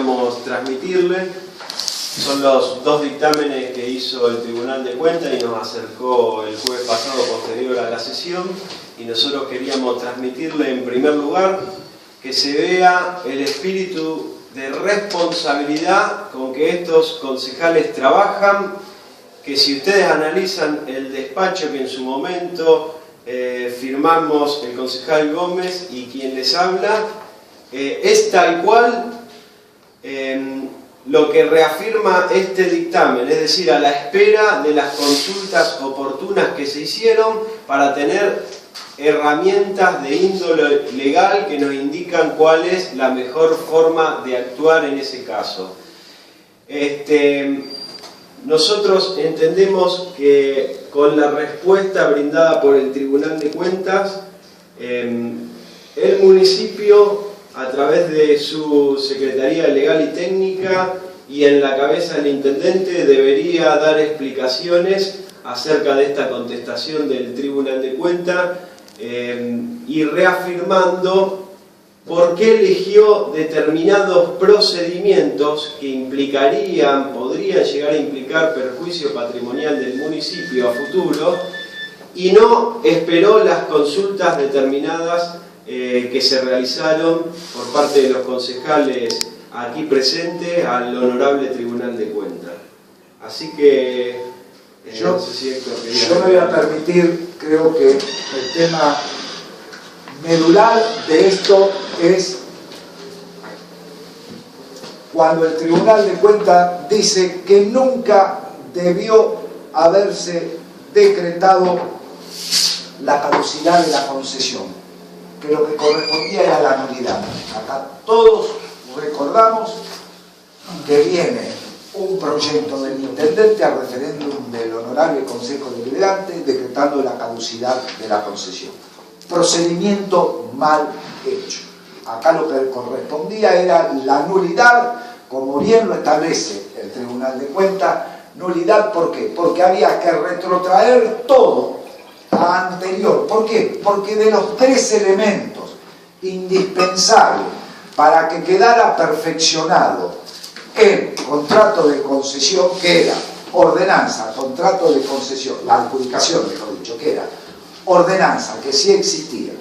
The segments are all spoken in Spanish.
queríamos transmitirle. Son los dos dictámenes que hizo el Tribunal de Cuentas y nos acercó el jueves pasado posterior a la sesión, y nosotros queríamos transmitirle en primer lugar que se vea el espíritu de responsabilidad con que estos concejales trabajan, que si ustedes analizan el despacho que en su momento firmamos el concejal Gómez y quien les habla, es tal cual lo que reafirma este dictamen, es decir, a la espera de las consultas oportunas que se hicieron para tener herramientas de índole legal que nos indican cuál es la mejor forma de actuar en ese caso. Nosotros entendemos que con la respuesta brindada por el Tribunal de Cuentas, el municipio, a través de su Secretaría Legal y Técnica y en la cabeza del Intendente, debería dar explicaciones acerca de esta contestación del Tribunal de Cuentas y reafirmando por qué eligió determinados procedimientos que podrían llegar a implicar perjuicio patrimonial del municipio a futuro, y no esperó las consultas determinadas que se realizaron por parte de los concejales aquí presentes al Honorable Tribunal de Cuentas. Así que yo no sé si Héctor quería... Yo me voy a permitir, creo que el tema medular de esto es cuando el Tribunal de Cuentas dice que nunca debió haberse decretado la caducidad de la concesión, que lo que correspondía era la nulidad. Acá todos recordamos que viene un proyecto del Intendente al referéndum del Honorable Consejo Deliberante decretando la caducidad de la concesión. Procedimiento mal hecho. Acá lo que correspondía era la nulidad, como bien lo establece el Tribunal de Cuentas. Nulidad, ¿por qué? Porque había que retrotraer todo a anterior. ¿Por qué? Porque de los tres elementos indispensables para que quedara perfeccionado el contrato de concesión, que era ordenanza, contrato de concesión, la adjudicación, mejor dicho, que era ordenanza, que sí existía,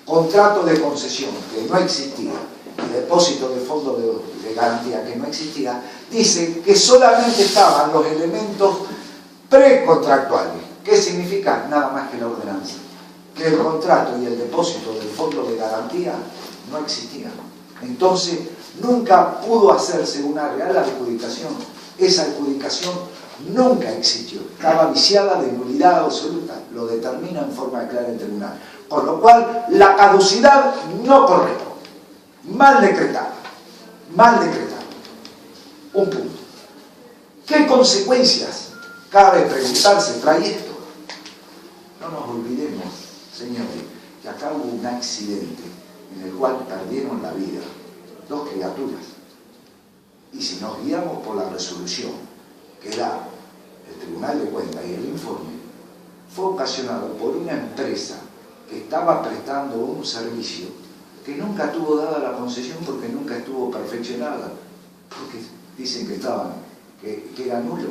contrato de concesión, que no existía, y depósito de fondo de garantía, que no existía, dice que solamente estaban los elementos precontractuales. ¿Qué significa? Nada más que la ordenanza. Que el contrato y el depósito del fondo de garantía no existían. Entonces, nunca pudo hacerse una real adjudicación. Esa adjudicación nunca existió. Estaba viciada de nulidad absoluta. Lo determina en forma clara el tribunal. Con lo cual, la caducidad no corresponde. Mal decretada. Mal decretada. Un punto. ¿Qué consecuencias cabe preguntarse trae esto? No nos olvidemos, señores, que acá hubo un accidente en el cual perdieron la vida dos criaturas. Y si nos guiamos por la resolución que da el Tribunal de Cuentas y el informe, fue ocasionado por una empresa que estaba prestando un servicio que nunca tuvo dada la concesión porque nunca estuvo perfeccionada, porque dicen que era nulo.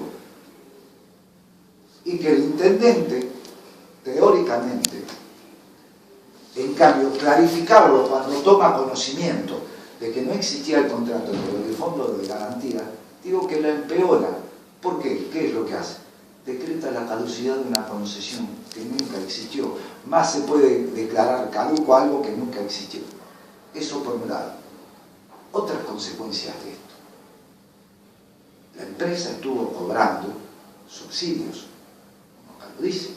Y que el intendente, teóricamente, en cambio, clarificarlo cuando toma conocimiento de que no existía el contrato pero el fondo de garantía, digo que la empeora. ¿Por qué? ¿Qué es lo que hace? Decreta la caducidad de una concesión que nunca existió. Más se puede declarar caduco algo que nunca existió. Eso por un lado. Otras consecuencias de esto. La empresa estuvo cobrando subsidios, como acá lo dice,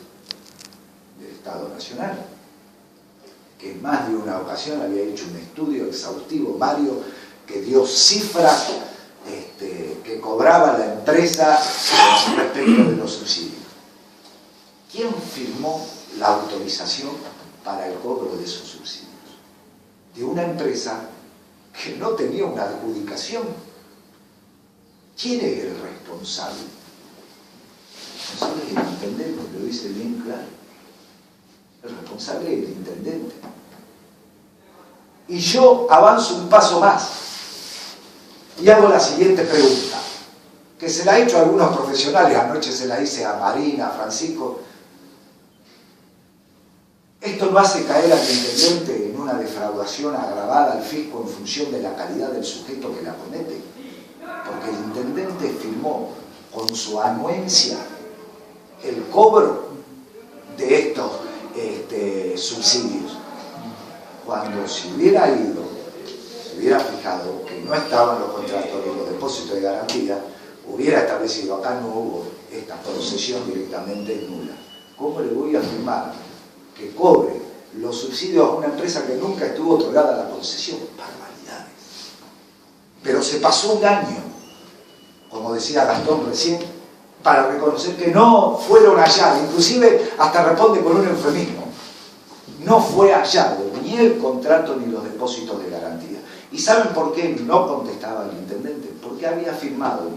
del Estado Nacional, que en más de una ocasión había hecho un estudio exhaustivo, Mario, que dio cifras que cobraba la empresa respecto de los subsidios. ¿Quién firmó la autorización para el cobro de esos subsidios? De una empresa que no tenía una adjudicación. ¿Quién es el responsable? El responsable es el intendente, lo dice bien claro. El responsable es el intendente. Y yo avanzo un paso más. Y hago la siguiente pregunta, que se la he hecho a algunos profesionales, anoche se la hice a Marina, a Francisco. ¿Esto no hace caer al intendente en una defraudación agravada al fisco en función de la calidad del sujeto que la comete? Porque el intendente firmó con su anuencia el cobro de estos subsidios. Cuando se hubiera ido, se hubiera fijado que no estaban los contratos de los depósitos de garantía, hubiera establecido, acá no hubo esta concesión directamente nula. ¿Cómo le voy a firmar que cobre los subsidios a una empresa que nunca estuvo otorgada la concesión? Barbaridades. Pero se pasó un año, como decía Gastón recién, para reconocer que no fueron hallado, inclusive hasta responde con un eufemismo. No fue hallado ni el contrato ni los depósitos de garantía. ¿Y saben por qué no contestaba el intendente? Porque había firmado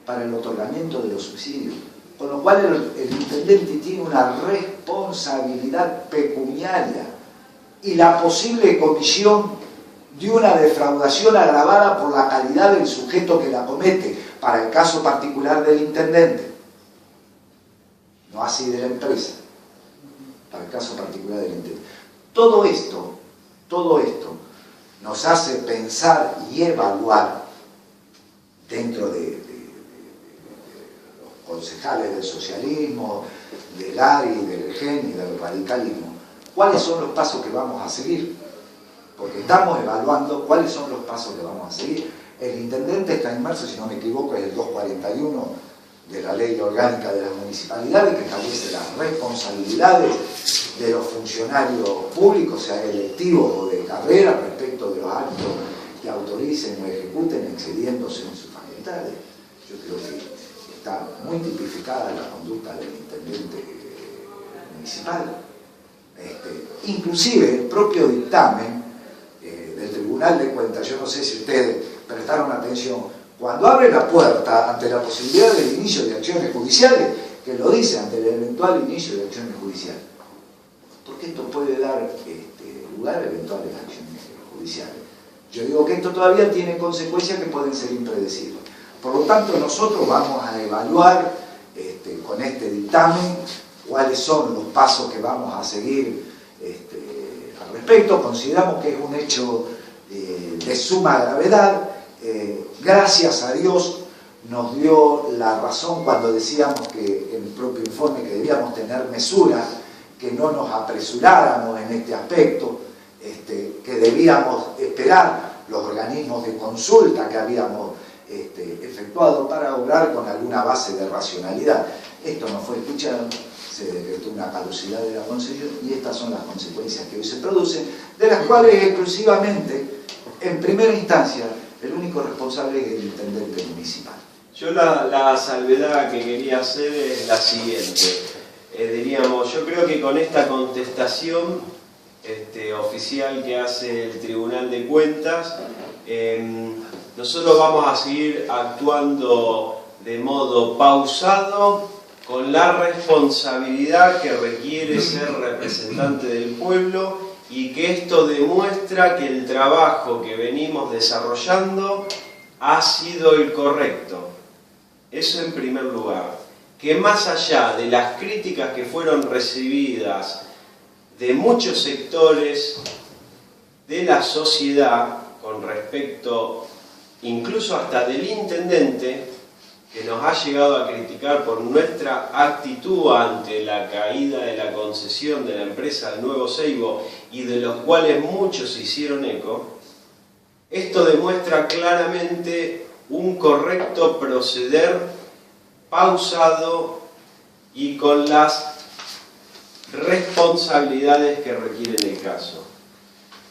para el otorgamiento de los subsidios. Con lo cual el intendente tiene una responsabilidad pecuniaria y la posible comisión de una defraudación agravada por la calidad del sujeto que la comete, para el caso particular del intendente, no así de la empresa, para el caso particular del intendente. Todo esto nos hace pensar y evaluar dentro de los concejales del socialismo, del ARI, del GEN y del radicalismo, cuáles son los pasos que vamos a seguir, porque estamos evaluando cuáles son los pasos que vamos a seguir. El intendente está inmerso, si no me equivoco, es el 241 de la Ley Orgánica de las Municipalidades, que establece las responsabilidades de los funcionarios públicos, sea electivos o de carrera, respecto de los actos que autoricen o ejecuten excediéndose en sus facultades. Yo creo que está muy tipificada la conducta del intendente municipal. Inclusive el propio dictamen del Tribunal de Cuentas, yo no sé si ustedes prestaron atención, cuando abre la puerta ante la posibilidad del inicio de acciones judiciales, que lo dice, ante el eventual inicio de acciones judiciales, porque esto puede dar lugar a eventuales acciones judiciales. Yo digo que esto todavía tiene consecuencias que pueden ser impredecibles. Por lo tanto, nosotros vamos a evaluar con este dictamen cuáles son los pasos que vamos a seguir al respecto. Consideramos que es un hecho de suma gravedad. Gracias a Dios nos dio la razón cuando decíamos que en el propio informe que debíamos tener mesura, que no nos apresuráramos en este aspecto, que debíamos esperar los organismos de consulta que habíamos efectuado para obrar con alguna base de racionalidad. Esto no fue escuchado, se decretó una caducidad de la concesión y estas son las consecuencias que hoy se producen, de las cuales exclusivamente, en primera instancia, el único responsable es el intendente municipal. Yo la salvedad que quería hacer es la siguiente. Diríamos, yo creo que con esta contestación oficial que hace el Tribunal de Cuentas, nosotros vamos a seguir actuando de modo pausado, con la responsabilidad que requiere ser representante del pueblo, y que esto demuestra que el trabajo que venimos desarrollando ha sido el correcto. Eso en primer lugar. Que más allá de las críticas que fueron recibidas de muchos sectores de la sociedad con respecto incluso hasta del intendente, que nos ha llegado a criticar por nuestra actitud ante la caída de la concesión de la empresa del Nuevo Seibo, y de los cuales muchos se hicieron eco, esto demuestra claramente un correcto proceder pausado y con las responsabilidades que requiere el caso.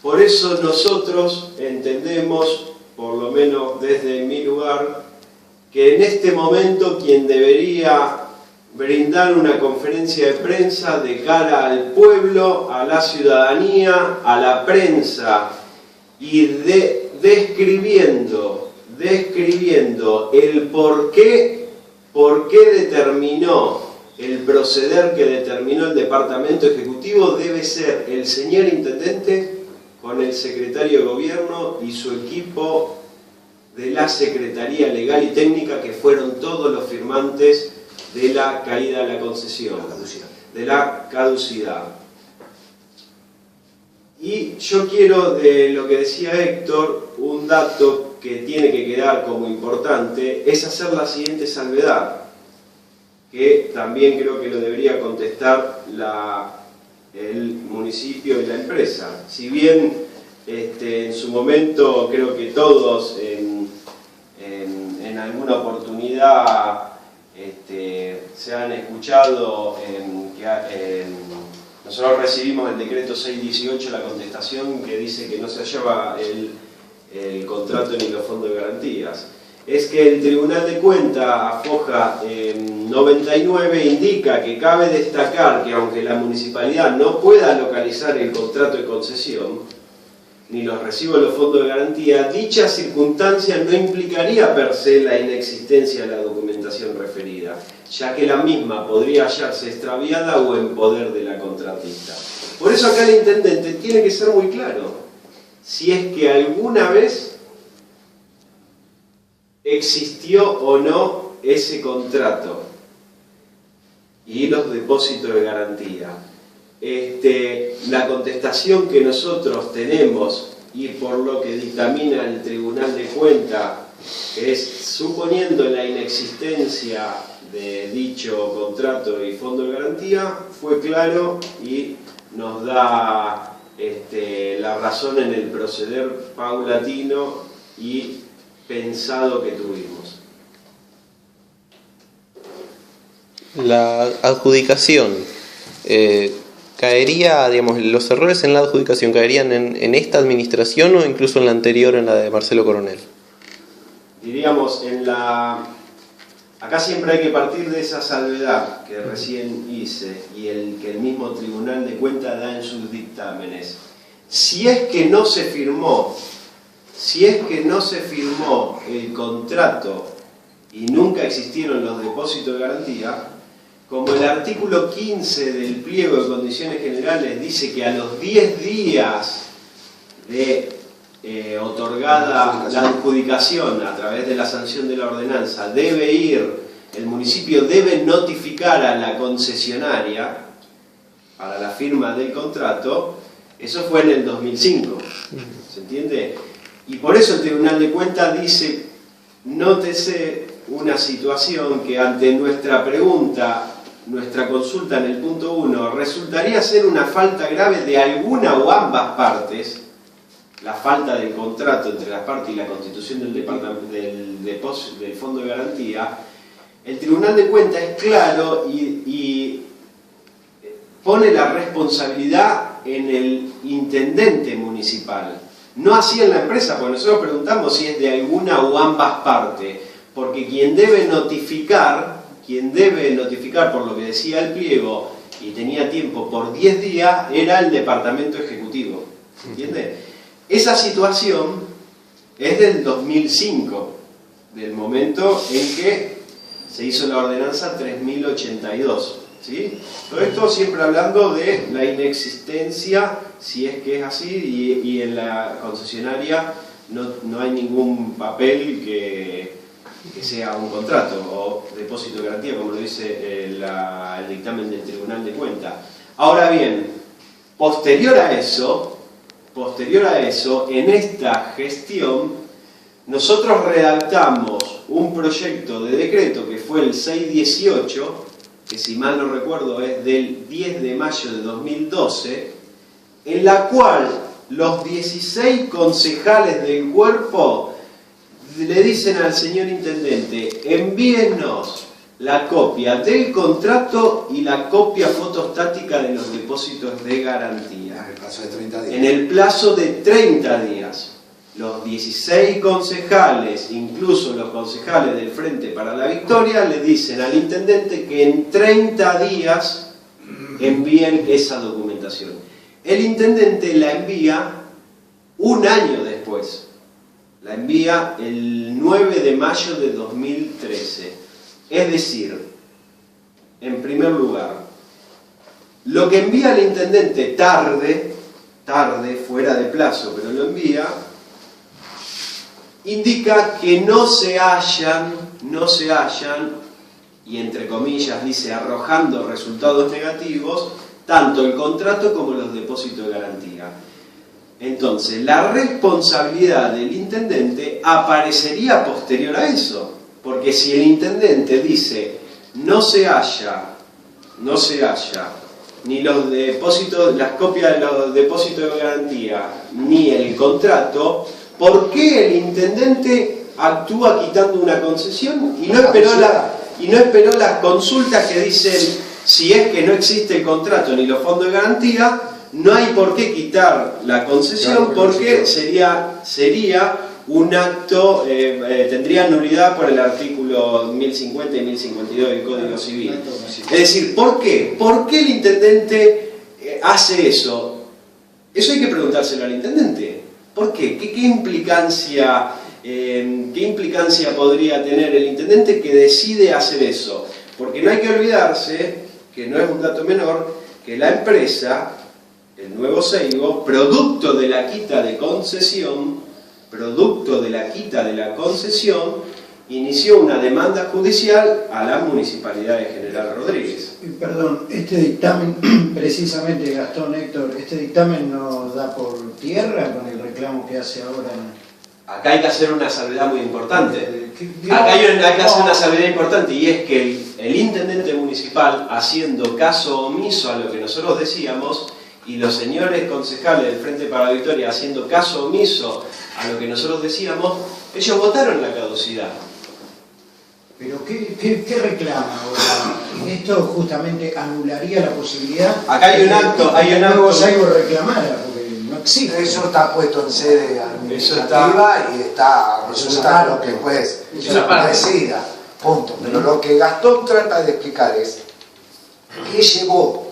Por eso nosotros entendemos, por lo menos desde mi lugar, que en este momento quien debería brindar una conferencia de prensa de cara al pueblo, a la ciudadanía, a la prensa, y describiendo el por qué determinó el proceder que determinó el Departamento Ejecutivo, debe ser el señor intendente con el secretario de Gobierno y su equipo la Secretaría Legal y Técnica, que fueron todos los firmantes de la caída de la concesión, de la caducidad. Y yo quiero, de lo que decía Héctor, un dato que tiene que quedar como importante, es hacer la siguiente salvedad, que también creo que lo debería contestar el municipio y la empresa. Si bien en su momento creo que todos en alguna oportunidad se han escuchado nosotros recibimos el decreto 618, la contestación que dice que no se hallaba el contrato ni los fondos de garantías. Es que el Tribunal de Cuentas, AFOJA 99, indica que cabe destacar que aunque la municipalidad no pueda localizar el contrato de concesión, ni los recibos de los fondos de garantía, dicha circunstancia no implicaría per se la inexistencia de la documentación referida, ya que la misma podría hallarse extraviada o en poder de la contratista. Por eso acá el intendente tiene que ser muy claro, si es que alguna vez existió o no ese contrato y los depósitos de garantía. La contestación que nosotros tenemos y por lo que dictamina el Tribunal de Cuentas, que es suponiendo la inexistencia de dicho contrato y fondo de garantía, fue claro y nos da la razón en el proceder paulatino y pensado que tuvimos. La adjudicación caería, digamos, los errores en la adjudicación caerían en esta administración o incluso en la anterior, en la de Marcelo Coronel. Diríamos, acá siempre hay que partir de esa salvedad que recién hice y que el mismo Tribunal de Cuentas da en sus dictámenes. Si es que no se firmó el contrato y nunca existieron los depósitos de garantía, como el artículo 15 del pliego de condiciones generales dice que a los 10 días de otorgada la adjudicación a través de la sanción de la ordenanza, el municipio debe notificar a la concesionaria para la firma del contrato. Eso fue en el 2005, ¿se entiende? Y por eso el Tribunal de Cuentas dice, nótese una situación que ante nuestra pregunta, nuestra consulta en el punto 1, resultaría ser una falta grave de alguna o ambas partes, la falta del contrato entre las partes y la constitución del fondo de garantía. El Tribunal de Cuentas es claro y pone la responsabilidad en el intendente municipal, no así en la empresa, porque nosotros preguntamos si es de alguna o ambas partes, porque quien debe notificar por lo que decía el pliego y tenía tiempo por 10 días era el departamento ejecutivo, ¿entiende? Esa situación es del 2005, del momento en que se hizo la ordenanza 3082, ¿sí? Todo esto siempre hablando de la inexistencia, si es que es así, y en la concesionaria no hay ningún papel que sea un contrato o depósito de garantía, como lo dice el dictamen del Tribunal de Cuentas. Ahora bien, posterior a eso, en esta gestión, nosotros redactamos un proyecto de decreto que fue el 618, que si mal no recuerdo es del 10 de mayo de 2012, en la cual los 16 concejales del cuerpo le dicen al señor intendente, envíennos la copia del contrato y la copia fotostática de los depósitos de garantía. En el plazo de 30 días. En el plazo de 30 días. Los 16 concejales, incluso los concejales del Frente para la Victoria, le dicen al intendente que en 30 días envíen esa documentación. El intendente la envía un año después. La envía el 9 de mayo de 2013. Es decir, en primer lugar, lo que envía el intendente tarde, fuera de plazo, pero lo envía, indica que no se hallan, y entre comillas dice arrojando resultados negativos, tanto el contrato como los depósitos de garantía. Entonces, la responsabilidad del intendente aparecería posterior a eso, porque si el intendente dice no se halla ni los depósitos, las copias de los depósitos de garantía, ni el contrato, ¿por qué el intendente actúa quitando una concesión y no esperó las consultas que dicen si es que no existe el contrato ni los fondos de garantía? No hay por qué quitar la concesión porque sería un acto, tendría nulidad por el artículo 1050 y 1052 del Código Civil. Es decir, ¿por qué? ¿Por qué el intendente hace eso? Eso hay que preguntárselo al intendente. ¿Por qué? ¿Qué implicancia podría tener el intendente que decide hacer eso? Porque no hay que olvidarse, que no es un dato menor, que la empresa, el Nuevo Seigo, producto de la quita de la concesión, inició una demanda judicial a la Municipalidad de General Rodríguez. Perdón, este dictamen, precisamente Gastón, Héctor, ¿este dictamen nos da por tierra con el reclamo que hace ahora? Acá hay que hacer una salvedad muy importante. Acá hay que hacer una salvedad importante, y es que el intendente municipal, haciendo caso omiso a lo que nosotros decíamos, y los señores concejales del Frente para la Victoria haciendo caso omiso a lo que nosotros decíamos, ellos votaron la caducidad. ¿Pero qué reclama ahora? Esto justamente anularía la posibilidad. Acá hay un acto, Nuevo Seigo reclamara, porque no existe. Eso está puesto en sede administrativa y está resulta lo que el juez decida. Punto. Pero lo que Gastón trata de explicar es qué llevó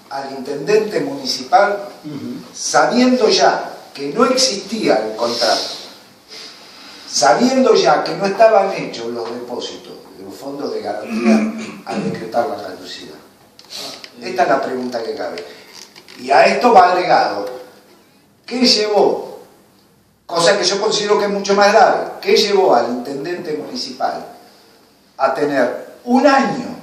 al intendente municipal, sabiendo ya que no existía el contrato, sabiendo ya que no estaban hechos los depósitos de los fondos de garantía, a decretar la caducidad. Esta es la pregunta que cabe. Y a esto va agregado, ¿qué llevó? Cosa que yo considero que es mucho más grave. ¿Qué llevó al intendente municipal a tener un año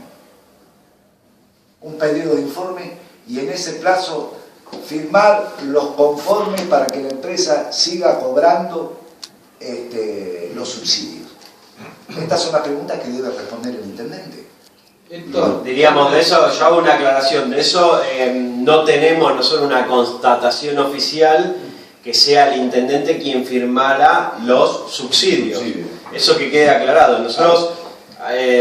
un pedido de informe y en ese plazo firmar los conformes para que la empresa siga cobrando los subsidios? Estas son las preguntas que debe responder el intendente. Diríamos, de eso, yo hago una aclaración, de eso no tenemos nosotros una constatación oficial que sea el intendente quien firmara los subsidios. Eso que quede aclarado. Nosotros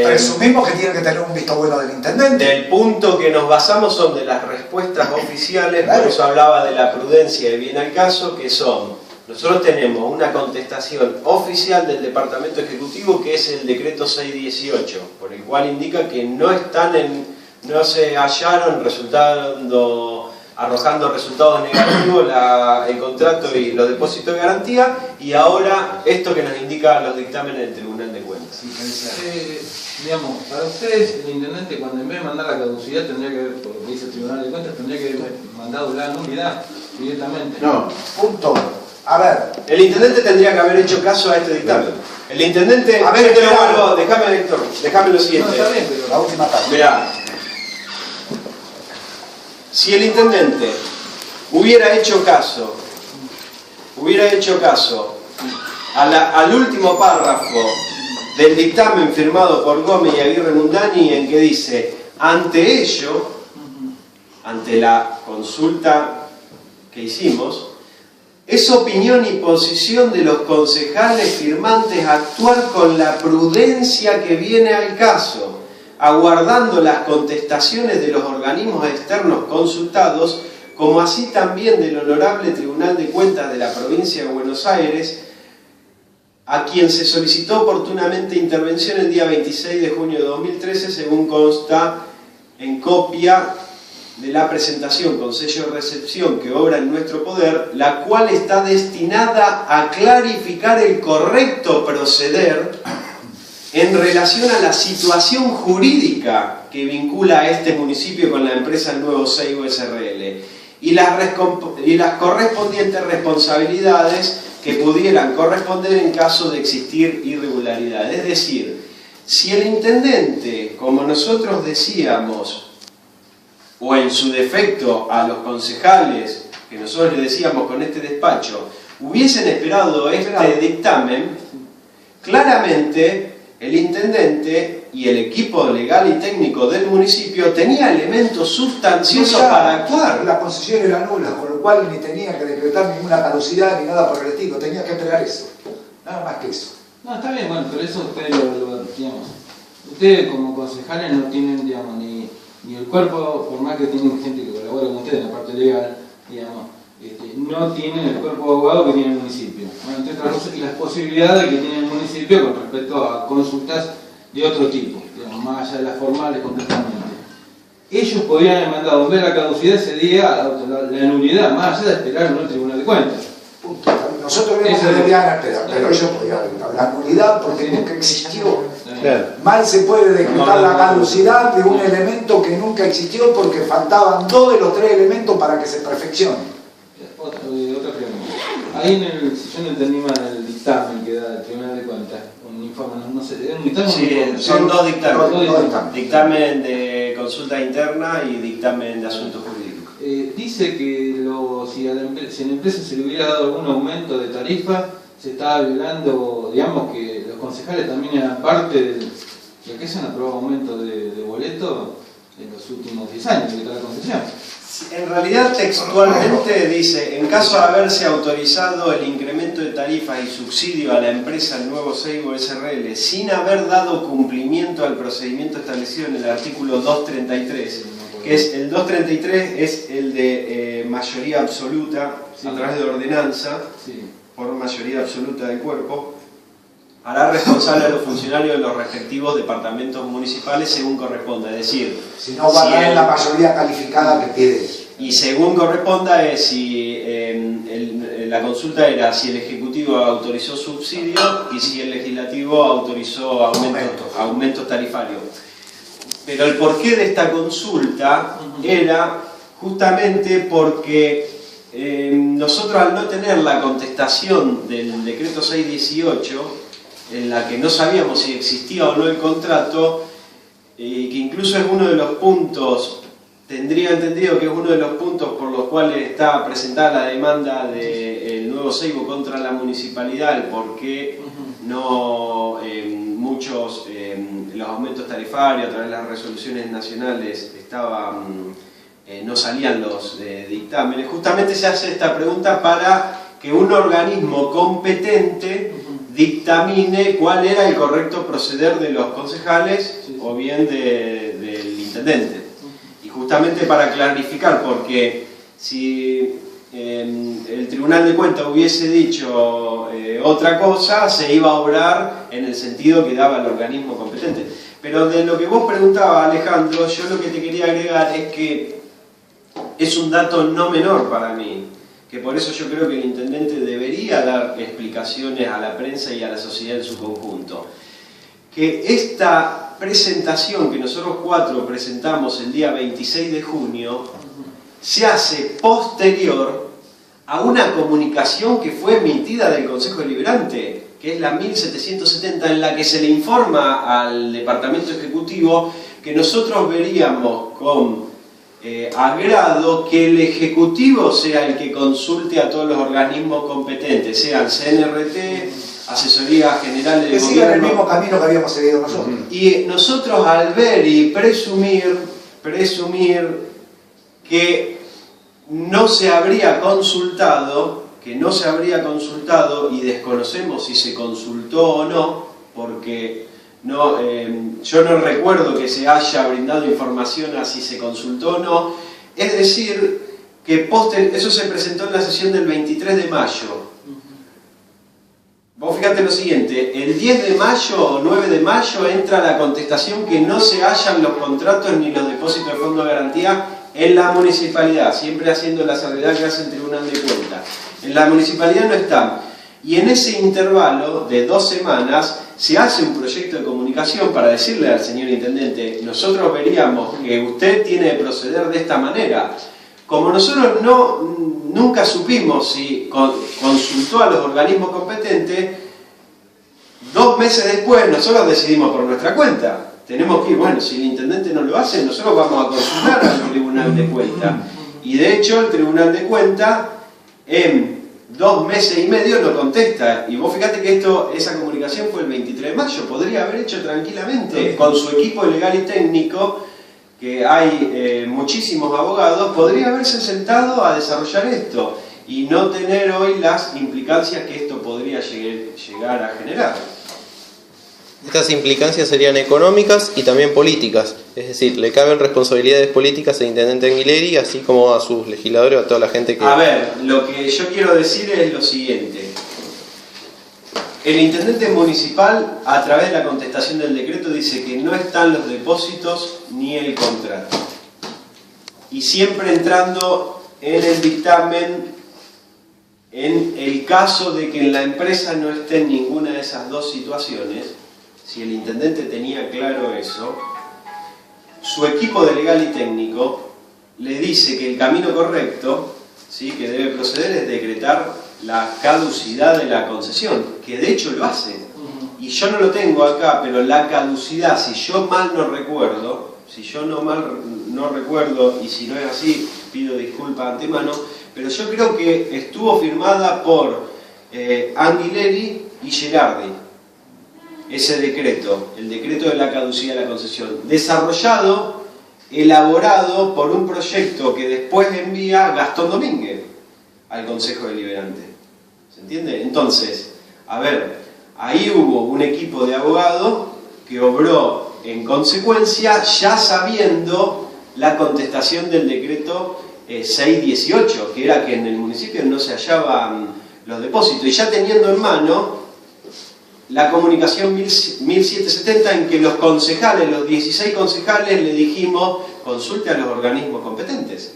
presumimos que tiene que tener un visto bueno del intendente. Del punto que nos basamos son de las respuestas oficiales, por eso hablaba de la prudencia y viene al caso, que son, nosotros tenemos una contestación oficial del Departamento Ejecutivo que es el decreto 618, por el cual indica que no se hallaron arrojando resultados negativos el contrato y los depósitos de garantía, y ahora esto que nos indica los dictámenes del Tribunal de Cuentas. Digamos, para ustedes el intendente, cuando en vez de mandar la caducidad tendría que haber, por lo que dice el Tribunal de Cuentas, tendría que haber mandado la nulidad directamente. No, punto. A ver, el intendente tendría que haber hecho caso a este dictamen. El intendente, a ver, déjame, Héctor, déjame lo siguiente. No, está bien, pero la última parte. Mirá, si el intendente hubiera hecho caso al último párrafo del dictamen firmado por Gómez y Aguirre Mundani, en que dice, ante la consulta que hicimos, es opinión y posición de los concejales firmantes actuar con la prudencia que viene al caso, aguardando las contestaciones de los organismos externos consultados, como así también del Honorable Tribunal de Cuentas de la Provincia de Buenos Aires, a quien se solicitó oportunamente intervención el día 26 de junio de 2013, según consta en copia de la presentación con sello de recepción que obra en nuestro poder, la cual está destinada a clarificar el correcto proceder en relación a la situación jurídica que vincula a este municipio con la empresa Nuevo Seigo SRL y las correspondientes responsabilidades que pudieran corresponder en caso de existir irregularidad. Es decir, si el intendente, como nosotros decíamos, o en su defecto a los concejales, que nosotros le decíamos con este despacho, hubiesen esperado este dictamen, claramente el intendente y el equipo legal y técnico del municipio tenía elementos sustanciosos para actuar. La concesión era nula, con lo cual ni tenía que decretar ninguna caducidad ni nada por el estilo, tenía que esperar eso, nada más que eso. No, está bien, bueno, pero eso ustedes digamos, ustedes como concejales no tienen, digamos, ni el cuerpo, por más que tienen gente que colabora con ustedes en la parte legal, digamos, no tienen el cuerpo de abogado que tiene el municipio. Bueno, entre otras cosas, y las posibilidades que tiene el municipio con respecto a consultas de otro tipo, digamos, más allá de las formales completamente. Ellos podrían haber mandado ver la caducidad ese día, la nulidad, más allá de esperar en un tribunal de cuentas. Punto. Nosotros vemos que debían esperar, pero ellos podían la nulidad porque nunca existió. Claro. Mal se puede decretar la caducidad de un elemento que nunca existió porque faltaban 2 de los 3 elementos para que se perfeccione. Otra pregunta. Ahí si yo no entendí mal el dictamen que da el Tribunal de Cuentas, un informe, no sé, ¿es un dictamen? Sí, son dos dictámenes. Dos dictámenes. Dictamen de consulta interna y dictamen de asuntos jurídicos. Dice que si a la empresa se le hubiera dado algún aumento de tarifa, se estaba violando, digamos que los concejales también eran parte de que se han aprobado aumento de boleto en los últimos 10 años que está la concesión. En realidad textualmente dice, en caso de haberse autorizado el incremento de tarifas y subsidio a la empresa El Nuevo Seibo SRL sin haber dado cumplimiento al procedimiento establecido en el artículo 233, que es el 233 es el de mayoría absoluta a través de ordenanza, por mayoría absoluta del cuerpo, hará responsable a los funcionarios de los respectivos departamentos municipales según corresponda, es decir, si no va a dar la mayoría calificada que pide. Y según corresponda es si la consulta era si el Ejecutivo autorizó subsidio y si el Legislativo autorizó aumentos tarifarios. Pero el porqué de esta consulta era justamente porque nosotros al no tener la contestación del decreto 618, en la que no sabíamos si existía o no el contrato, que incluso es uno de los puntos, tendría entendido que es uno de los puntos por los cuales está presentada la demanda del Nuevo Seibo contra la municipalidad, el por qué no muchos los aumentos tarifarios a través de las resoluciones nacionales no salían los dictámenes. Justamente se hace esta pregunta para que un organismo competente dictamine cuál era el correcto proceder de los concejales o bien del intendente. Y justamente para clarificar, porque si el Tribunal de Cuentas hubiese dicho otra cosa, se iba a obrar en el sentido que daba el organismo competente. Pero de lo que vos preguntabas, Alejandro, yo lo que te quería agregar es que es un dato no menor para mí, que por eso yo creo que el intendente debería dar explicaciones a la prensa y a la sociedad en su conjunto. Que esta presentación que nosotros 4 presentamos el día 26 de junio se hace posterior a una comunicación que fue emitida del Consejo Deliberante, que es la 1770, en la que se le informa al Departamento Ejecutivo que nosotros veríamos con agrado que el Ejecutivo sea el que consulte a todos los organismos competentes, sean CNRT, Asesoría General del Gobierno. Que sigan el mismo camino que habíamos seguido nosotros. Y nosotros al ver y presumir que no se habría consultado, y desconocemos si se consultó o no, porque yo no recuerdo que se haya brindado información a si se consultó o no, es decir, que eso se presentó en la sesión del 23 de mayo. Vos fíjate lo siguiente, el 10 de mayo o 9 de mayo entra la contestación que no se hallan los contratos ni los depósitos de fondo de garantía en la municipalidad, siempre haciendo la salvedad que hace el Tribunal de Cuentas. En la municipalidad no están. Y en ese intervalo de 2 semanas se hace un proyecto de comunicación para decirle al señor intendente, nosotros veríamos que usted tiene que proceder de esta manera. Como nosotros no nunca supimos si consultó a los organismos competentes. 2 meses después nosotros decidimos por nuestra cuenta. Tenemos que ir, bueno, si el intendente no lo hace, nosotros vamos a consultar al Tribunal de Cuentas. Y de hecho el Tribunal de Cuentas en 2 meses y medio no contesta. Y vos fíjate que esa comunicación fue el 23 de mayo. Podría haber hecho tranquilamente con su equipo legal y técnico, que hay muchísimos abogados, podría haberse sentado a desarrollar esto y no tener hoy las implicancias que esto podría llegar a generar. Estas implicancias serían económicas y también políticas, es decir, le caben responsabilidades políticas al intendente Anguileri, así como a sus legisladores o a toda la gente que... A ver, lo que yo quiero decir es lo siguiente. El intendente municipal, a través de la contestación del decreto, dice que no están los depósitos ni el contrato. Y siempre entrando en el dictamen, en el caso de que en la empresa no esté en ninguna de esas dos situaciones, si el intendente tenía claro eso, su equipo de legal y técnico le dice que el camino correcto, ¿sí?, que debe proceder es decretar la caducidad de la concesión, que de hecho lo hace. Y yo no lo tengo acá, pero la caducidad, si yo mal no recuerdo, y si no es así, pido disculpas de antemano, pero yo creo que estuvo firmada por Anguileri y Gerardi, ese decreto, el decreto de la caducidad de la concesión, desarrollado, elaborado por un proyecto que después envía Gastón Domínguez al Consejo Deliberante. ¿Se entiende? Entonces, a ver, ahí hubo un equipo de abogados que obró en consecuencia, ya sabiendo la contestación del decreto 618, que era que en el municipio no se hallaban los depósitos, y ya teniendo en mano la comunicación 1770 en que los concejales, los 16 concejales, le dijimos consulte a los organismos competentes.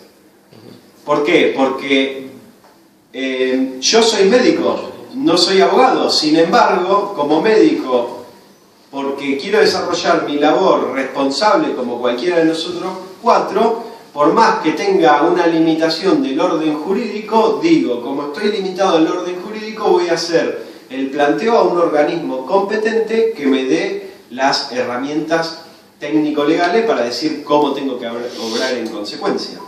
¿Por qué? Porque yo soy médico, no soy abogado, sin embargo, como médico, porque quiero desarrollar mi labor responsable como cualquiera de nosotros 4, por más que tenga una limitación del orden jurídico, digo, como estoy limitado del orden jurídico, voy a hacer el planteo a un organismo competente que me dé las herramientas técnico-legales para decir cómo tengo que obrar en consecuencia.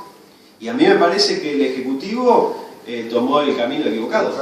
Y a mí me parece que el Ejecutivo tomó el camino equivocado.